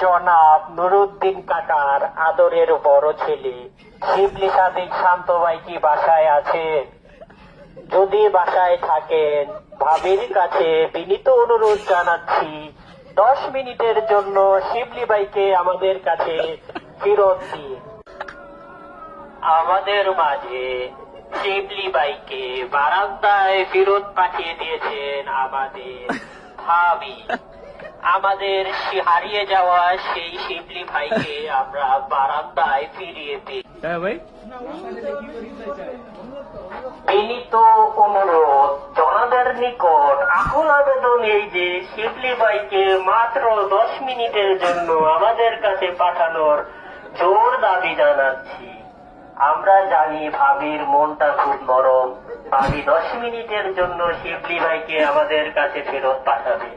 জনাব নুরুদ্দিন কাকার আদরের বড় ছেলে শিবলি সাদিক শান্ত ভাই কি বাসায় আছে? যদি বাসায় থাকেন, ভাবির কাছে বিনীত অনুরোধ জানাচ্ছি 10 মিনিটের জন্য শিবলি ভাইকে আমাদের কাছে ফেরত দিন। আমাদের মাঝে শিবলি ভাইকে বারান্দায় ফেরত পাঠিয়ে দিয়েছেন আমাদের ভাবি। আমাদের হারিয়ে যাওয়া সেই শিবলি ভাইকে আমরা বারান্দায় ফিরিয়ে দিই। বিনীত অনুরোধ জনাদের নিকট আকুল আবেদন এই যে শিবলি ভাইকে মাত্র 10 মিনিটের জন্য আমাদের কাছে পাঠানোর জোর দাবি জানাচ্ছি। আমরা জানি ভাবির মনটা খুব নরম, ভাবি 10 মিনিটের জন্য শিবলি ভাইকে আমাদের কাছে ফেরত পাঠাবে।